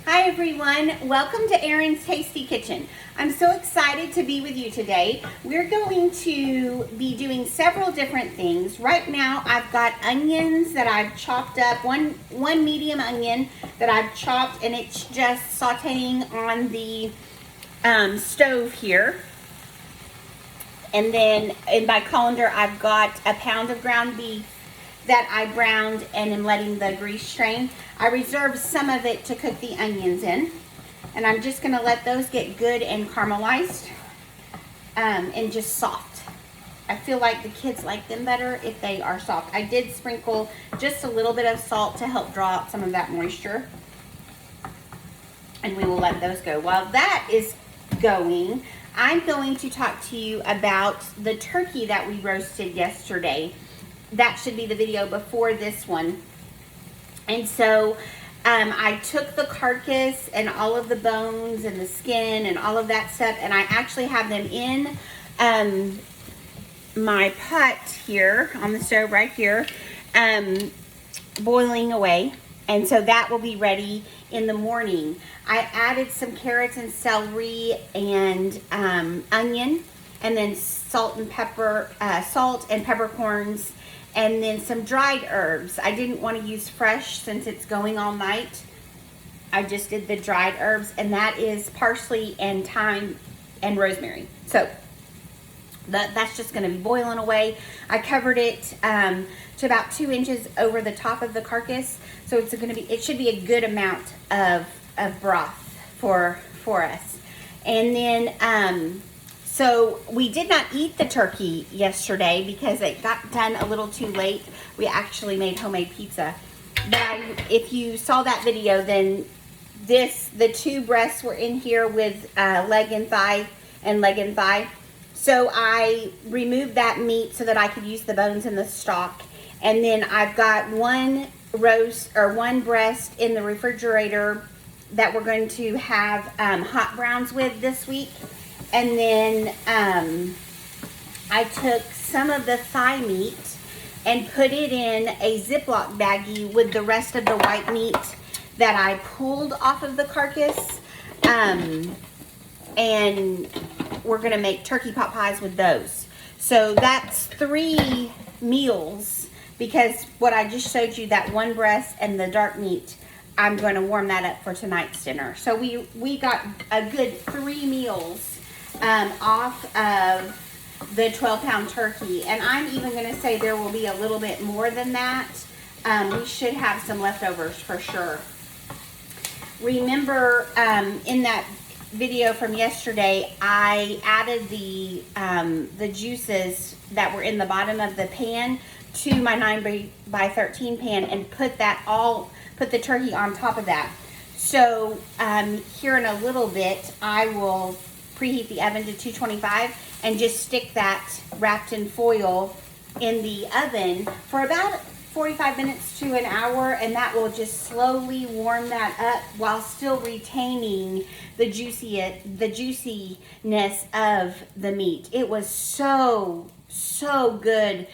Hi everyone, welcome to Erin's Tasty Kitchen. I'm so excited to be with you today. We're going to be doing several different things. Right now I've got onions that I've chopped up, one medium onion that I've chopped, and it's just sauteing on the stove here. And then in my colander I've got a pound of ground beef that I browned and am letting the grease strain. I reserved some of it to cook the onions in, and I'm just gonna let those get good and caramelized and just soft. I feel like the kids like them better if they are soft. I did sprinkle just a little bit of salt to help draw out some of that moisture, and we will let those go. While that is going, I'm going to talk to you about the turkey that we roasted yesterday. That should be the video before this one. And so I took the carcass and all of the bones and the skin and all of that stuff, and I actually have them in my pot here on the stove right here, boiling away. And so that will be ready in the morning. I added some carrots and celery and onion, and then salt and peppercorns, and then some dried herbs. I didn't want to use fresh since it's going all night. I just did the dried herbs, and that is parsley and thyme and rosemary. So that's just going to be boiling away. I covered it to about 2 inches over the top of the carcass, so it's going to be, it should be a good amount of broth for us. And then so we did not eat the turkey yesterday because it got done a little too late. We actually made homemade pizza. But if you saw that video, then the two breasts were in here with leg and thigh. So I removed that meat so that I could use the bones and the stock. And then I've got one breast in the refrigerator that we're going to have hot browns with this week. And then I took some of the thigh meat and put it in a Ziploc baggie with the rest of the white meat that I pulled off of the carcass. And we're gonna make turkey pot pies with those. So that's 3 meals, because what I just showed you, that one breast and the dark meat, I'm gonna warm that up for tonight's dinner. So we got a good 3 meals off of the 12-pound turkey, and I'm even going to say there will be a little bit more than that. We should have some leftovers for sure. Remember, in that video from yesterday, I added the juices that were in the bottom of the pan to my 9x13 pan and put the turkey on top of that. So here in a little bit, I will preheat the oven to 225 and just stick that wrapped in foil in the oven for about 45 minutes to an hour, and that will just slowly warm that up while still retaining the juiciness of the meat. It was so good.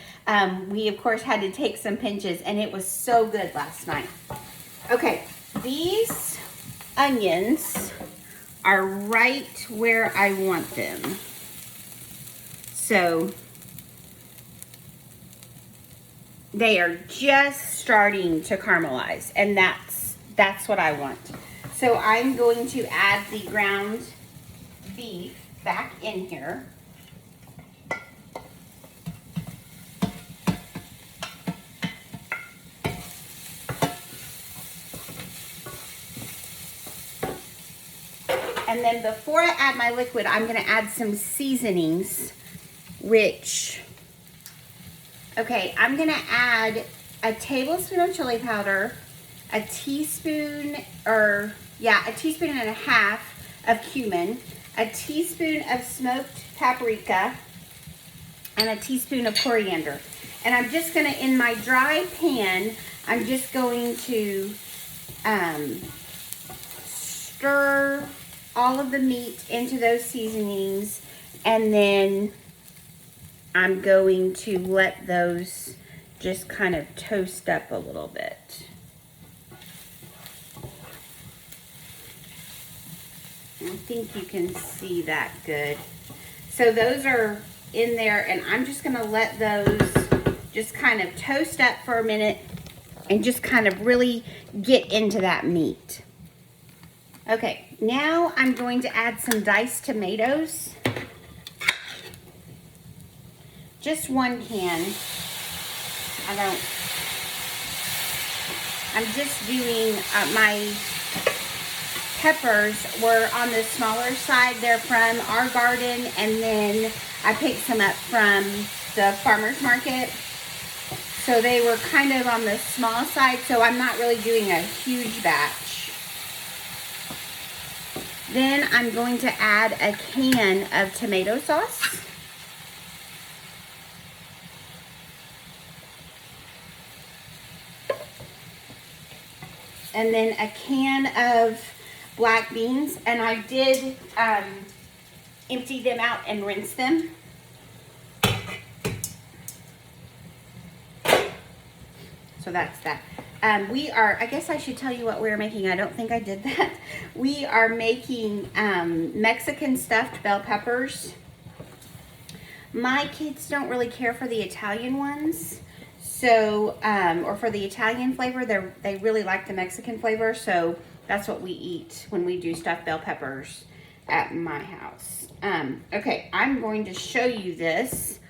We of course had to take some pinches, and it was so good last night. Okay, these onions are right where I want them. So they are just starting to caramelize, and that's what I want. So I'm going to add the ground beef back in here. And then before I add my liquid, I'm going to add some seasonings, I'm going to add a tablespoon of chili powder, a teaspoon and a half of cumin, a teaspoon of smoked paprika, and a teaspoon of coriander. And I'm just going to, in my dry pan, I'm just going to stir all of the meat into those seasonings, and then I'm going to let those just kind of toast up a little bit. I think you can see that good. So those are in there, and I'm just gonna let those just kind of toast up for a minute and just kind of really get into that meat. Okay, now I'm going to add some diced tomatoes. Just 1 can. I'm just doing, my peppers were on the smaller side. They're from our garden, and then I picked some up from the farmer's market. So they were kind of on the small side, so I'm not really doing a huge batch. Then I'm going to add a can of tomato sauce. And then a can of black beans, and I did empty them out and rinse them. So that's that. I guess I should tell you what we're making. I don't think I did that. We are making Mexican stuffed bell peppers. My kids don't really care for the Italian ones. So, or for the Italian flavor, they really like the Mexican flavor. So that's what we eat when we do stuffed bell peppers at my house. Okay, I'm going to show you this.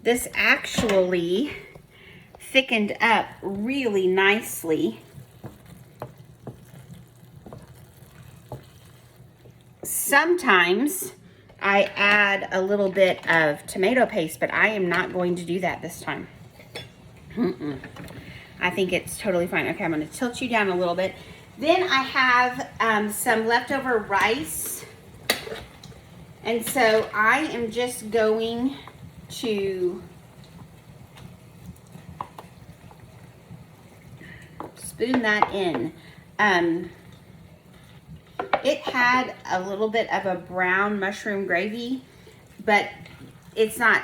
This actually thickened up really nicely. Sometimes I add a little bit of tomato paste, but I am not going to do that this time. I think it's totally fine. Okay, I'm going to tilt you down a little bit. Then I have some leftover rice. And so I am just going to spoon that in. It had a little bit of a brown mushroom gravy, but it's not,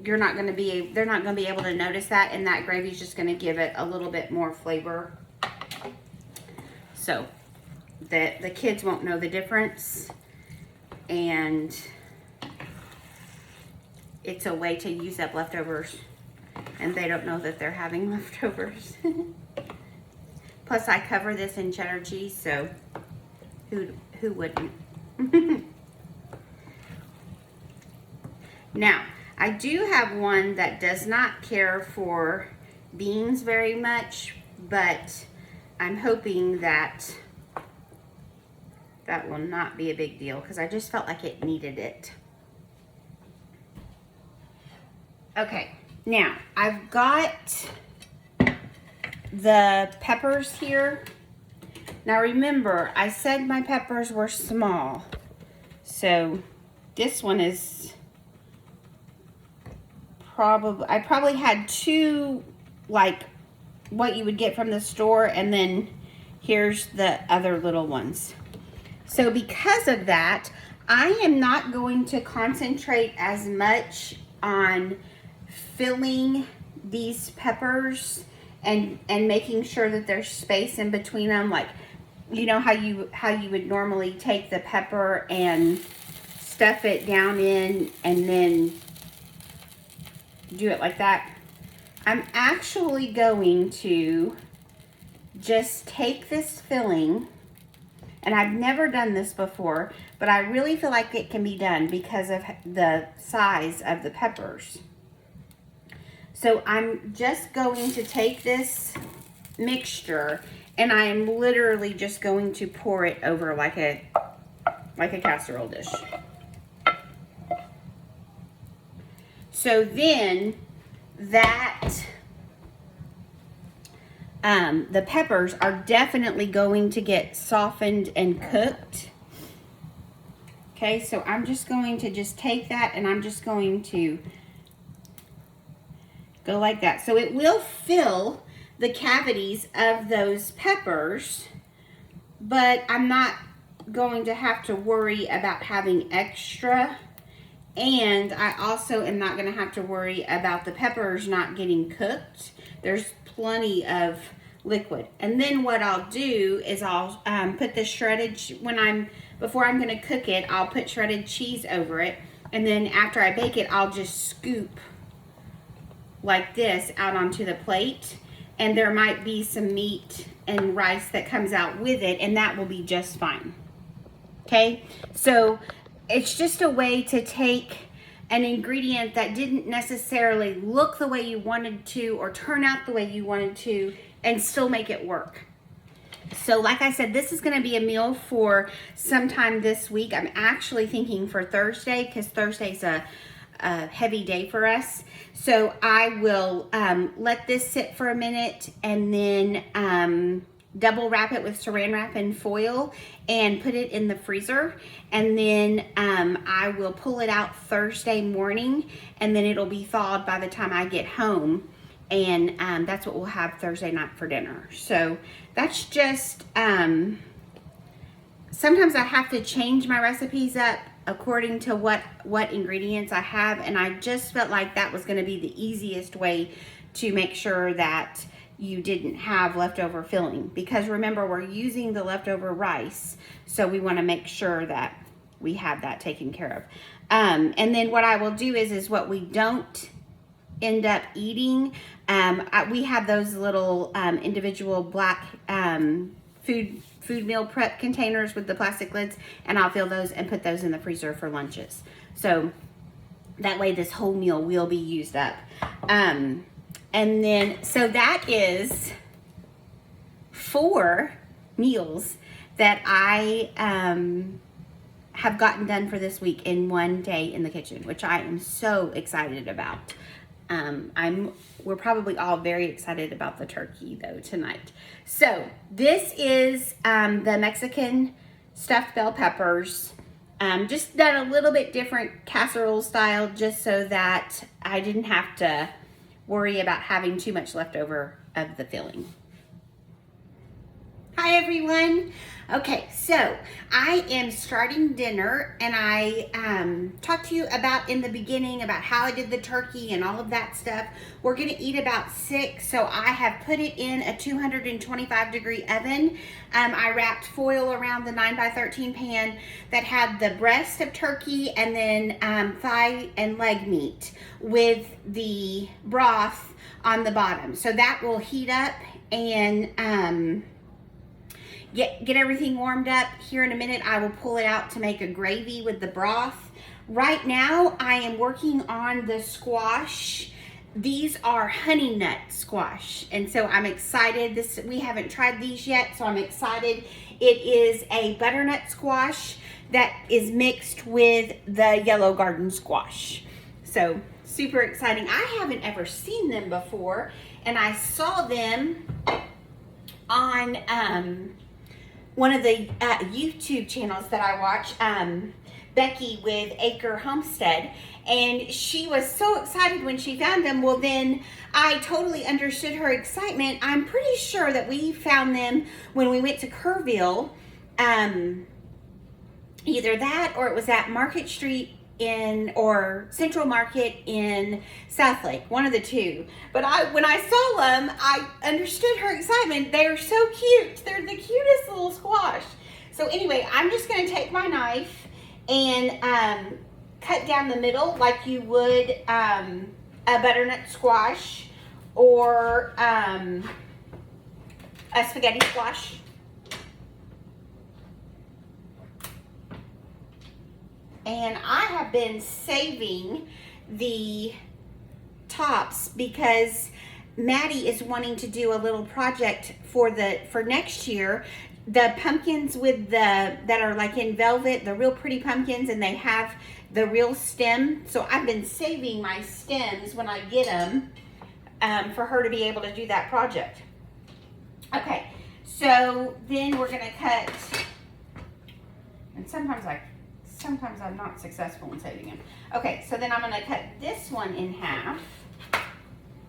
they're not going to be able to notice that, and that gravy is just going to give it a little bit more flavor. So the kids won't know the difference, and it's a way to use up leftovers, and they don't know that they're having leftovers. Plus I cover this in cheddar cheese, so who wouldn't? Now, I do have one that does not care for beans very much, but I'm hoping that that will not be a big deal because I just felt like it needed it. Okay, now I've got the peppers here. Now remember, I said my peppers were small, so this one is I probably had 2, like what you would get from the store, and then here's the other little ones. So because of that, I am not going to concentrate as much on filling these peppers and making sure that there's space in between them. Like, you know how you would normally take the pepper and stuff it down in and then do it like that. I'm actually going to just take this filling, and I've never done this before, but I really feel like it can be done because of the size of the peppers. So I'm just going to take this mixture, and I am literally just going to pour it over like a casserole dish. So then that the peppers are definitely going to get softened and cooked. Okay, so I'm just going to just take that, and I'm just going to go like that. So it will fill the cavities of those peppers, but I'm not going to have to worry about having extra. And I also am not going to have to worry about the peppers not getting cooked. There's plenty of liquid. And then what I'll do is I'll put the shredded, before I'm gonna cook it, I'll put shredded cheese over it. And then after I bake it, I'll just scoop like this out onto the plate. And there might be some meat and rice that comes out with it, and that will be just fine. Okay, so it's just a way to take an ingredient that didn't necessarily look the way you wanted to or turn out the way you wanted to and still make it work. So like I said, this is going to be a meal for sometime this week. I'm actually thinking for Thursday, because Thursday's a heavy day for us. So I will let this sit for a minute and then double wrap it with saran wrap and foil and put it in the freezer. And then I will pull it out Thursday morning, and then it'll be thawed by the time I get home. And that's what we'll have Thursday night for dinner. So that's just, sometimes I have to change my recipes up according to what ingredients I have. And I just felt like that was gonna be the easiest way to make sure that you didn't have leftover filling, because remember, we're using the leftover rice, so we want to make sure that we have that taken care of. And then what I will do is what we don't end up eating, we have those little individual black food meal prep containers with the plastic lids, and I'll fill those and put those in the freezer for lunches. So that way this whole meal will be used up. And then, so that is 4 meals that I have gotten done for this week in one day in the kitchen, which I am so excited about. We're probably all very excited about the turkey though tonight. So this is the Mexican stuffed bell peppers. Just done a little bit different casserole style, just so that I didn't have to worry about having too much leftover of the filling. Hi everyone. Okay, so I am starting dinner, and I talked to you about in the beginning about how I did the turkey and all of that stuff. We're gonna eat about 6, so I have put it in a 225-degree oven. I wrapped foil around the 9x13 pan that had the breast of turkey and then thigh and leg meat with the broth on the bottom. So that will heat up and get everything warmed up. Here in a minute, I will pull it out to make a gravy with the broth. Right now, I am working on the squash. These are honey nut squash, and so I'm excited. We haven't tried these yet, so I'm excited. It is a butternut squash that is mixed with the yellow garden squash. So super exciting. I haven't ever seen them before, and I saw them on one of the YouTube channels that I watch, Becky with Acre Homestead, and she was so excited when she found them. Well, then I totally understood her excitement. I'm pretty sure that we found them when we went to Kerrville, either that or it was at Market Street or Central Market in Southlake, one of the two. But when I saw them, I understood her excitement. They're so cute. They're the cutest little squash. So anyway, I'm just gonna take my knife and cut down the middle like you would a butternut squash or a spaghetti squash. And I have been saving the tops because Maddie is wanting to do a little project for next year. The pumpkins that are like in velvet, the real pretty pumpkins, and they have the real stem. So I've been saving my stems when I get them for her to be able to do that project. Okay, so then we're gonna cut, and sometimes I'm not successful in saving them. Okay, so then I'm gonna cut this one in half.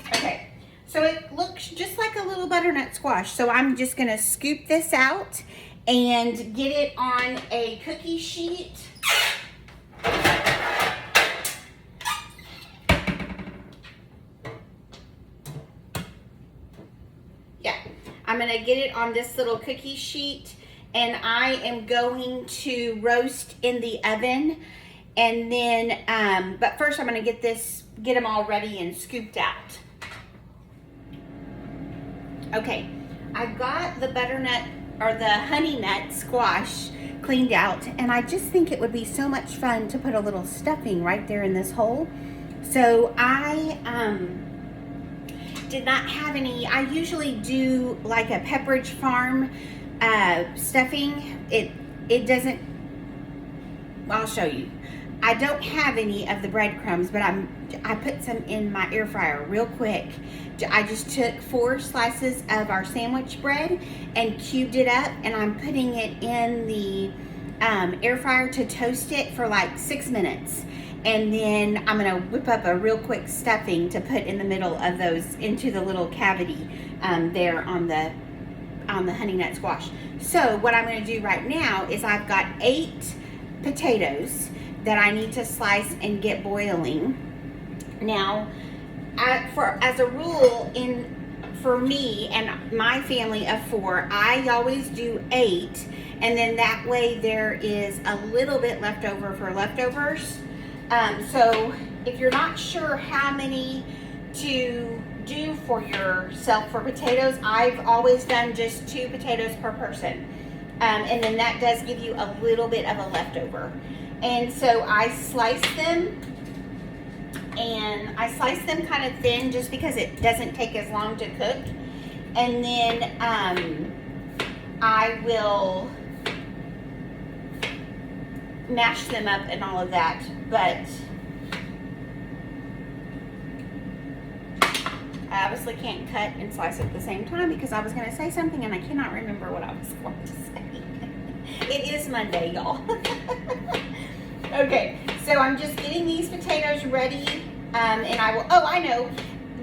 Okay, so it looks just like a little butternut squash. So I'm just gonna scoop this out and get it on a cookie sheet. gonna get it on this little cookie sheet, and I am going to roast in the oven. And then, but first I'm gonna get them all ready and scooped out. Okay, I've got the butternut or the honey nut squash cleaned out, and I just think it would be so much fun to put a little stuffing right there in this hole. So I did not have any. I usually do like a Pepperidge Farm stuffing. It doesn't, I'll show you. I don't have any of the breadcrumbs, but I put some in my air fryer real quick. I just took 4 slices of our sandwich bread and cubed it up, and I'm putting it in the air fryer to toast it for like 6 minutes. And then I'm gonna whip up a real quick stuffing to put in the middle of those, into the little cavity there on the honey nut squash. So what I'm gonna do right now is I've got 8 potatoes that I need to slice and get boiling. Now, as a rule, for me and my family of 4, I always do 8, and then that way there is a little bit left over for leftovers. So if you're not sure how many to do for yourself for potatoes, I've always done just 2 potatoes per person. And then that does give you a little bit of a leftover. And so I slice them, and I slice them kind of thin just because it doesn't take as long to cook. And then I will mash them up and all of that. But I obviously can't cut and slice at the same time because I was going to say something and I cannot remember what I was going to say. It is Monday, y'all. Okay, so I'm just getting these potatoes ready, and I will, oh, I know.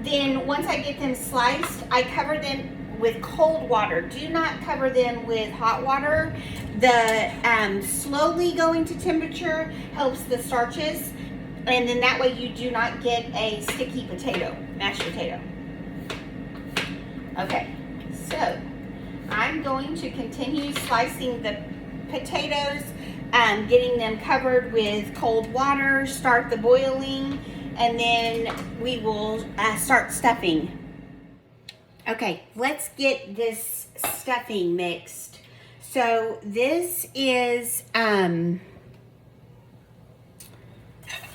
Then once I get them sliced, I cover them with cold water. Do not cover them with hot water. The slowly going to temperature helps the starches, and then that way you do not get a sticky potato, mashed potato. Okay, so I'm going to continue slicing the potatoes, getting them covered with cold water, start the boiling, and then we will start stuffing. Okay, let's get this stuffing mixed. So this is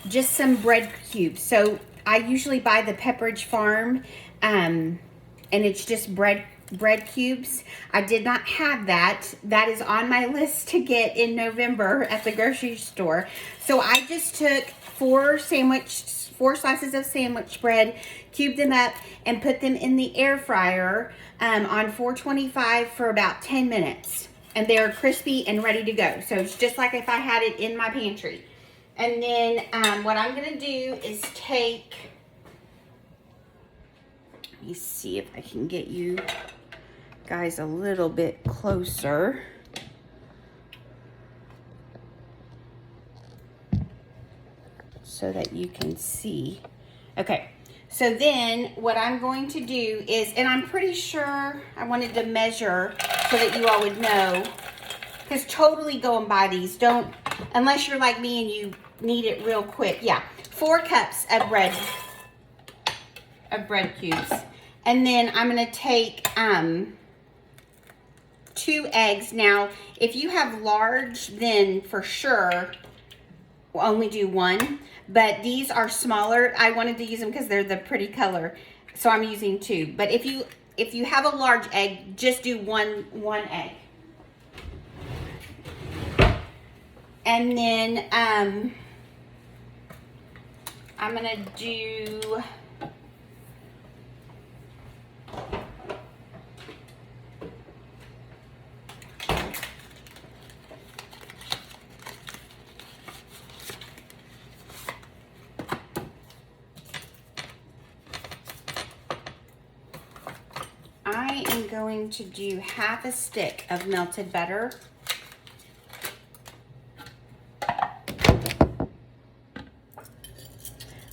just some bread cubes. So I usually buy the Pepperidge Farm, and it's just bread cubes. I did not have that. That is on my list to get in November at the grocery store. So I just took 4 slices of sandwich bread, cubed them up, and put them in the air fryer on 425 for about 10 minutes. And they're crispy and ready to go. So it's just like if I had it in my pantry. And then what I'm gonna do is take, let me see if I can get you guys a little bit closer. So that you can see. Okay, so then what I'm going to do is, and I'm pretty sure I wanted to measure so that you all would know, because totally go and buy these. Don't, unless you're like me and you need it real quick. Yeah, 4 cups of bread cubes. And then I'm gonna take 2 eggs. Now, if you have large, then for sure we'll only do 1. But these are smaller. I wanted to use them because they're the pretty color, so I'm using 2. But if you have a large egg, just do one egg. And then I'm gonna do going to do half a stick of melted butter.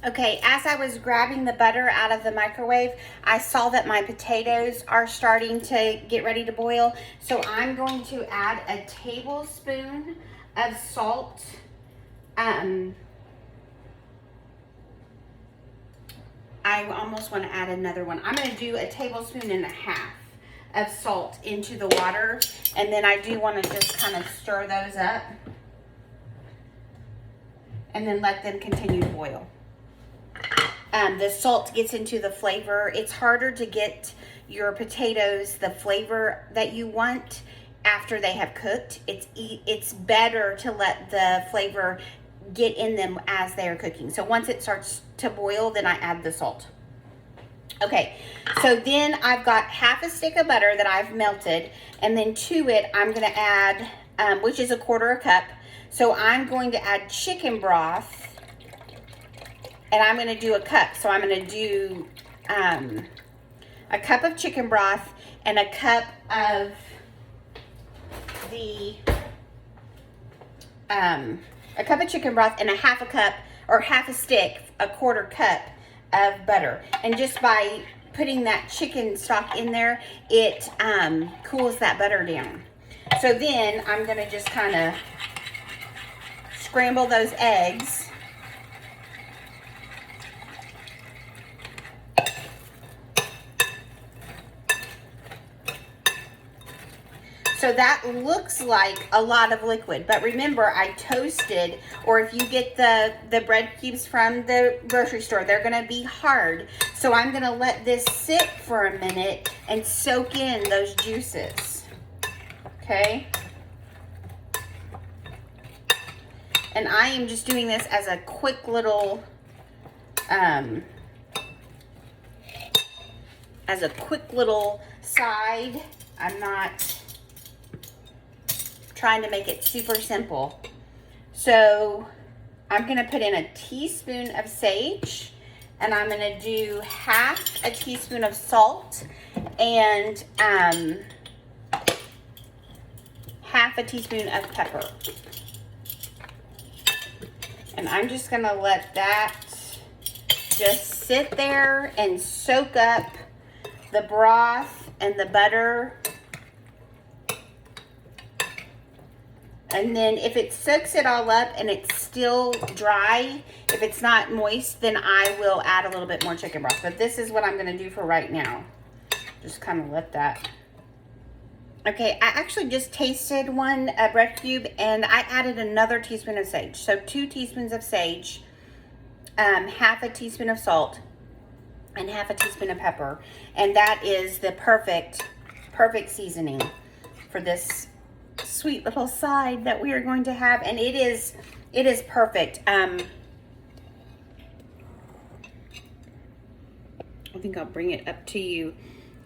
Okay, as I was grabbing the butter out of the microwave, I saw that my potatoes are starting to get ready to boil. So I'm going to add a tablespoon of salt. I almost want to add another one. I'm going to do a tablespoon and a half of salt into the water. And then I do want to just kind of stir those up. And then let them continue to boil. The salt gets into the flavor. It's harder to get your potatoes the flavor that you want after they have cooked. It's better to let the flavor get in them as they are cooking. So once it starts to boil, then I add the salt. Okay, so then I've got half a stick of butter that I've melted, and then to it I'm going to add, which is 1/4 cup. So I'm going to add chicken broth. And I'm going to do a cup. So I'm going to do a cup of chicken broth and a cup of a cup of chicken broth and a half a cup or half a stick, 1/4 cup of butter. And just by putting that chicken stock in there, it cools that butter down. So then I'm going to just kind of scramble those eggs. So that looks like a lot of liquid, but remember I toasted, or if you get the bread cubes from the grocery store, they're gonna be hard. So I'm gonna let this sit for a minute and soak in those juices, okay? And I am just doing this as a quick little, side. I'm not trying to make it super simple. So I'm going to put in a teaspoon of sage, and I'm going to do half a teaspoon of salt and half a teaspoon of pepper. And I'm just going to let that just sit there and soak up the broth and the butter. And then if it soaks it all up and it's still dry, if it's not moist, then I will add a little bit more chicken broth. But this is what I'm going to do for right now. Just kind of let that. Okay, I actually just tasted one bread cube and I added another teaspoon of sage. So 2 teaspoons of sage, half a teaspoon of salt, and half a teaspoon of pepper. And that is the perfect seasoning for this sweet little side that we are going to have, and it is perfect. I think I'll bring it up to you.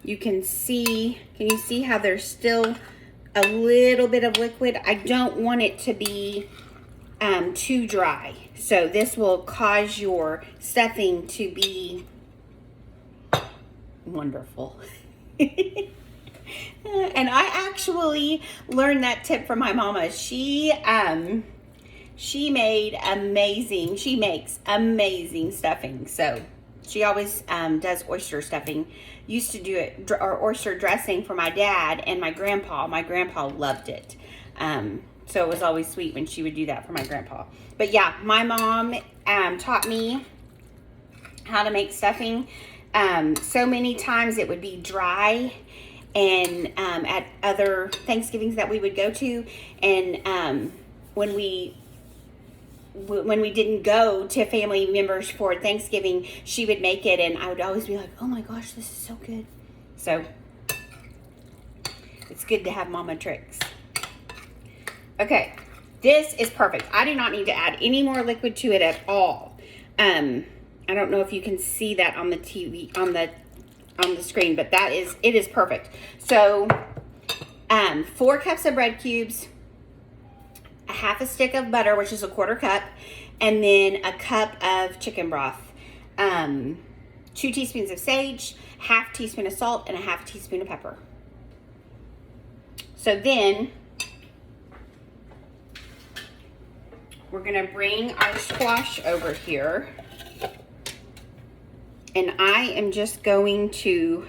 You can you see how there's still a little bit of liquid? I don't want it to be too dry, so this will cause your stuffing to be wonderful. And I actually learned that tip from my mama. She makes amazing stuffing. So she always does oyster stuffing. Used to do it, or oyster dressing for my dad and my grandpa. My grandpa loved it. So it was always sweet when she would do that for my grandpa. But yeah, my mom taught me how to make stuffing. So many times it would be dry, and at other Thanksgivings that we would go to, and when we didn't go to family members for Thanksgiving, she would make it, and I would always be like, oh my gosh, this is so good. So it's good to have mama tricks. Okay, this is perfect. I do not need to add any more liquid to it at all. I don't know if you can see that on the TV, on the screen, but it is perfect. So 4 cups of bread cubes, a half a stick of butter, which is 1/4 cup, and then a cup of chicken broth, 2 teaspoons of sage, half teaspoon of salt, and a half teaspoon of pepper. So then we're gonna bring our squash over here. And I am just going to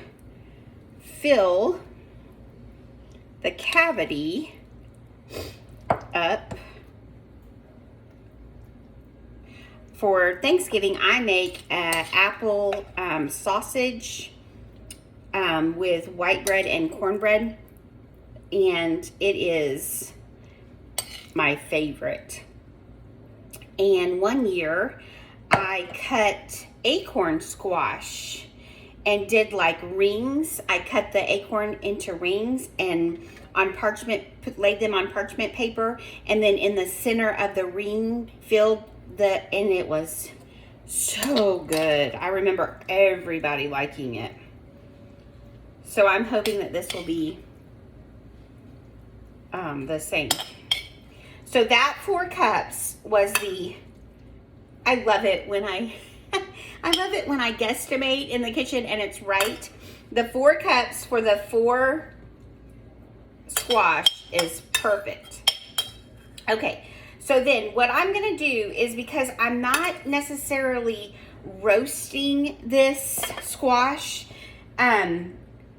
fill the cavity up. For Thanksgiving, I make apple sausage with white bread and cornbread, and it is my favorite. And one year, I cut acorn squash and did like rings. I cut the acorn into rings and on parchment, laid them on parchment paper, and then in the center of the ring filled and it was so good. I remember everybody liking it. So I'm hoping that this will be the same. So that 4 cups was I love it when I love it when I guesstimate in the kitchen and it's right. The 4 cups for the 4 squash is perfect. Okay, so then what I'm gonna do is, because I'm not necessarily roasting this squash,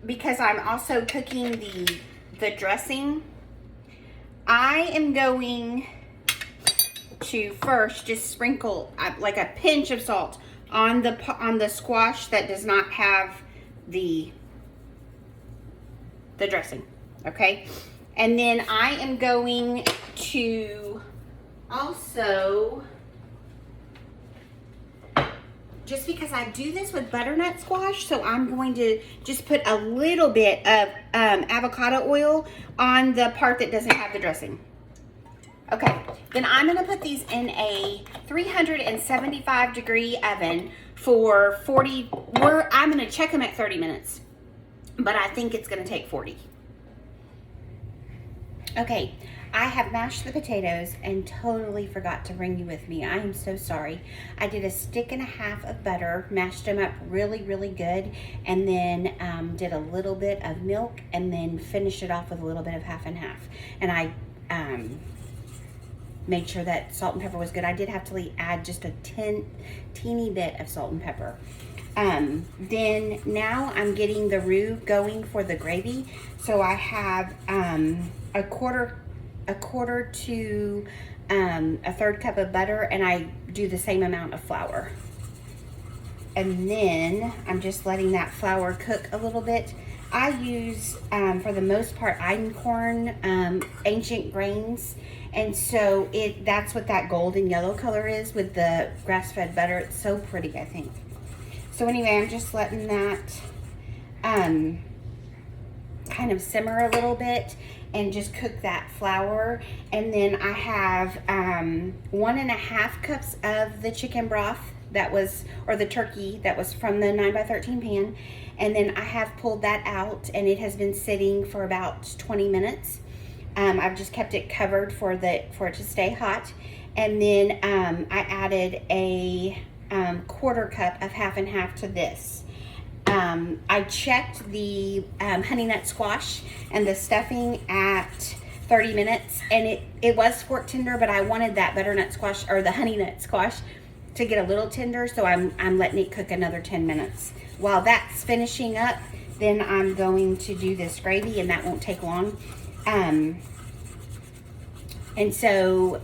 because I'm also cooking the dressing, I am going to first just sprinkle like a pinch of salt on the squash that does not have the dressing, okay? And then I am going to also, just because I do this with butternut squash, so I'm going to just put a little bit of avocado oil on the part that doesn't have the dressing. Okay, then I'm gonna put these in a 375-degree oven for 40, I'm gonna check them at 30 minutes, but I think it's gonna take 40. Okay, I have mashed the potatoes and totally forgot to bring you with me. I am so sorry. I did a 1.5 sticks of butter, mashed them up really, really good, and then did a little bit of milk, and then finished it off with a little bit of half and half. And I made sure that salt and pepper was good. I did have to add just a teeny bit of salt and pepper. Then now I'm getting the roux going for the gravy. So I have a quarter to a 1/3 cup of butter, and I do the same amount of flour. And then I'm just letting that flour cook a little bit. I use, for the most part, einkorn, ancient grains. And so that's what that golden yellow color is with the grass-fed butter. It's so pretty, I think. So anyway, I'm just letting that kind of simmer a little bit and just cook that flour. And then I have 1.5 cups of the chicken broth that was, or the turkey that was from the 9x13 pan. And then I have pulled that out, and it has been sitting for about 20 minutes. I've just kept it covered for it to stay hot. And then I added a 1/4 cup of half and half to this. I checked the honey nut squash and the stuffing at 30 minutes, and it was fork tender, but I wanted that butternut squash, or the honey nut squash, to get a little tender, so I'm letting it cook another 10 minutes. While that's finishing up, then I'm going to do this gravy, and that won't take long. And so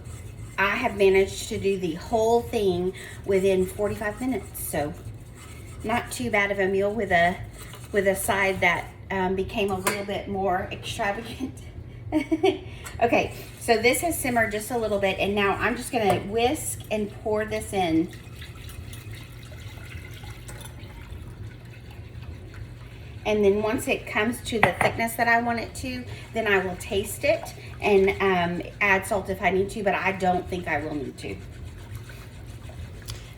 I have managed to do the whole thing within 45 minutes. So not too bad of a meal with a side that became a little bit more extravagant. Okay, so this has simmered just a little bit, and now I'm just gonna whisk and pour this in. And then once it comes to the thickness that I want it to, then I will taste it and add salt if I need to, but I don't think I will need to.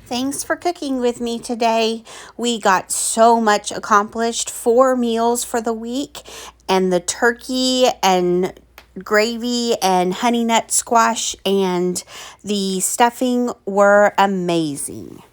Thanks for cooking with me today. We got so much accomplished. 4 meals for the week, and the turkey and gravy and honey nut squash and the stuffing were amazing.